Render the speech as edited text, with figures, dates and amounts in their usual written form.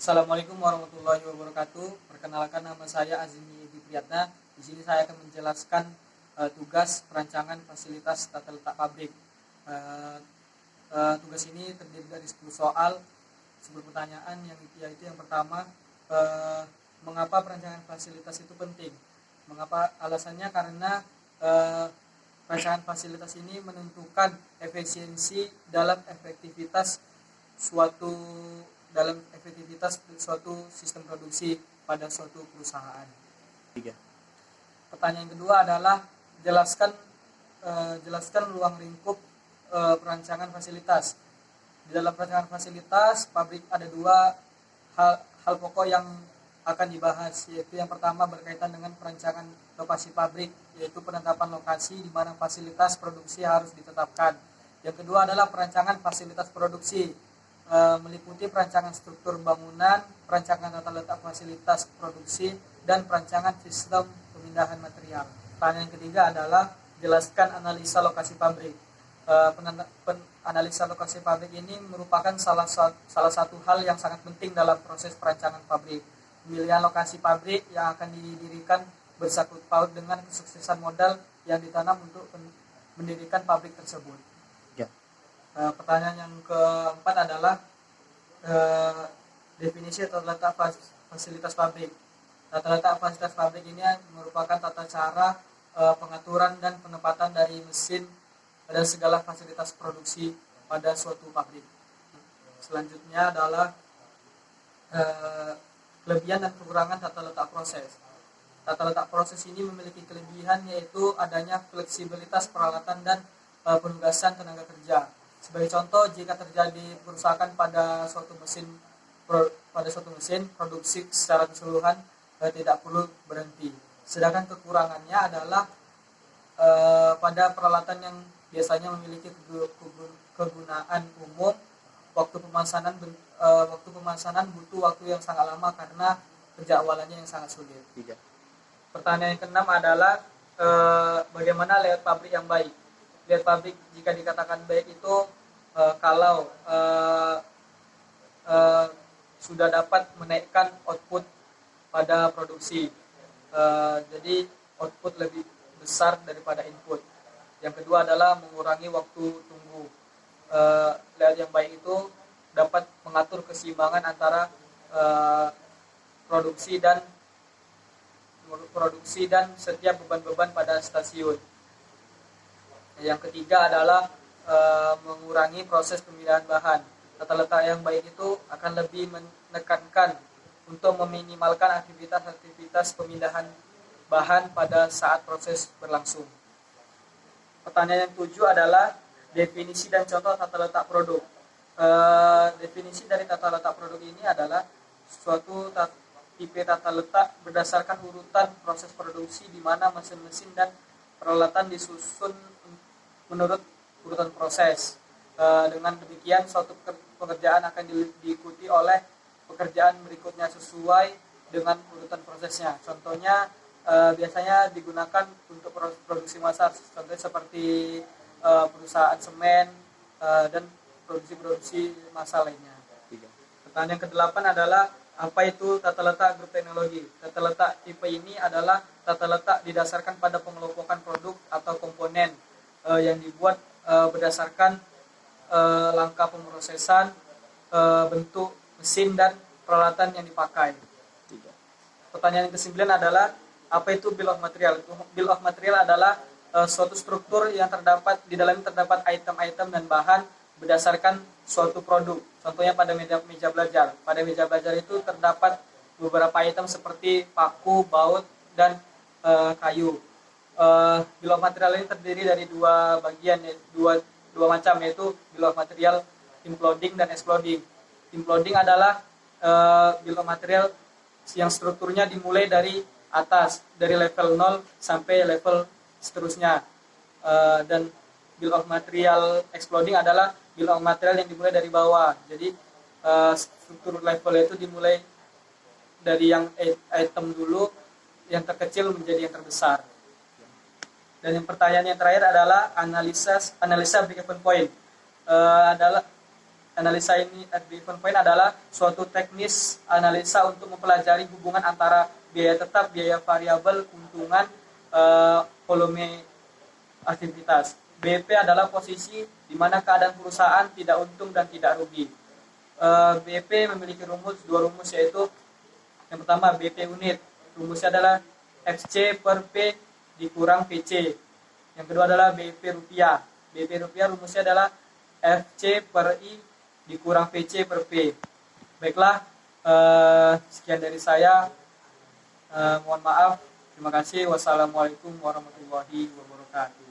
Assalamualaikum warahmatullahi wabarakatuh. Perkenalkan, nama saya Azmi Edi Priyatna. Di sini saya akan menjelaskan tugas perancangan fasilitas tata letak pabrik. Eh, Tugas ini terdiri dari 10 soal, 10 pertanyaan yaitu yang pertama, eh, mengapa perancangan fasilitas itu penting? Mengapa? Alasannya karena eh, perancangan fasilitas ini menentukan efisiensi suatu dalam efektivitas suatu sistem produksi pada suatu perusahaan. Tiga. Pertanyaan kedua adalah jelaskan ruang lingkup perancangan fasilitas. Di dalam perancangan fasilitas pabrik ada dua hal pokok yang akan dibahas, yaitu yang pertama berkaitan dengan perancangan lokasi pabrik, yaitu penetapan lokasi di mana fasilitas produksi harus ditetapkan. Yang kedua adalah perancangan fasilitas produksi, meliputi perancangan struktur bangunan, perancangan tata letak fasilitas produksi, dan perancangan sistem pemindahan material. Pertanyaan ketiga adalah jelaskan analisa lokasi pabrik. Analisa lokasi pabrik ini merupakan salah satu hal yang sangat penting dalam proses perancangan pabrik. Pemilihan lokasi pabrik yang akan didirikan bersangkut paut dengan kesuksesan modal yang ditanam untuk mendirikan pabrik tersebut. Ya. Pertanyaan yang keempat adalah definisi tata letak fasilitas pabrik. Tata letak fasilitas pabrik ini merupakan tata cara pengaturan dan penempatan dari mesin dan segala fasilitas produksi pada suatu pabrik. Selanjutnya adalah kelebihan dan kekurangan tata letak proses. Tata letak proses ini memiliki kelebihan, yaitu adanya fleksibilitas peralatan dan penugasan tenaga kerja. Sebagai contoh, jika terjadi kerusakan pada suatu mesin produksi secara keseluruhan tidak perlu berhenti. Sedangkan kekurangannya adalah pada peralatan yang biasanya memiliki kegunaan umum, waktu pemasanan butuh waktu yang sangat lama karena penjadwalannya yang sangat sulit. 3. Pertanyaan yang keenam adalah bagaimana layout pabrik yang baik. Layout pabrik jika dikatakan baik itu kalau sudah dapat menaikkan output pada produksi. Jadi output lebih besar daripada input. Yang kedua adalah mengurangi waktu tunggu. Layout yang baik itu dapat mengatur keseimbangan antara produksi dan setiap beban-beban pada stasiun. Yang ketiga adalah mengurangi proses pemindahan bahan. Tata letak yang baik itu akan lebih menekankan untuk meminimalkan aktivitas pemindahan bahan pada saat proses berlangsung. Pertanyaan yang 7 adalah definisi dan contoh tata letak produk. Definisi dari tata letak produk ini adalah suatu tipe tata letak berdasarkan urutan proses produksi di mana mesin-mesin dan peralatan disusun menurut urutan proses. Dengan demikian suatu pekerjaan akan diikuti oleh pekerjaan berikutnya sesuai dengan urutan prosesnya. Contohnya biasanya digunakan untuk produksi massal, contohnya seperti perusahaan semen dan produksi massal lainnya. Pertanyaan ke-8 adalah apa itu tata letak grup teknologi? Tata letak tipe ini adalah tata letak didasarkan pada pengelompokan produk atau komponen yang dibuat berdasarkan langkah pemrosesan, bentuk mesin dan peralatan yang dipakai. Pertanyaan ke-9 adalah apa itu bill of material? Bill of material adalah suatu struktur yang di dalamnya terdapat item-item dan bahan berdasarkan suatu produk. Contohnya pada meja belajar. Pada meja belajar itu terdapat beberapa item seperti paku, baut, dan kayu. Bill of material ini terdiri dari dua bagian, dua macam, yaitu bill of material imploding dan exploding. Imploding adalah bill of material yang strukturnya dimulai dari atas, dari level 0 sampai level seterusnya. Dan bill of material exploding adalah bill of material yang dimulai dari bawah. Jadi struktur level itu dimulai dari yang item dulu, yang terkecil menjadi yang terbesar. Dan yang pertanyaan yang terakhir adalah analisa break-even point. Adalah analisa ini break-even point adalah suatu teknis analisa untuk mempelajari hubungan antara biaya tetap, biaya variabel, keuntungan, volume aktivitas. BP adalah posisi di mana keadaan perusahaan tidak untung dan tidak rugi. BP memiliki dua rumus, yaitu yang pertama BP unit, rumusnya adalah FC per P dikurang VC. Yang kedua adalah BP rupiah. BP rupiah rumusnya adalah FC per I dikurang VC per P. Baiklah, sekian dari saya. Mohon maaf. Terima kasih. Wassalamualaikum warahmatullahi wabarakatuh.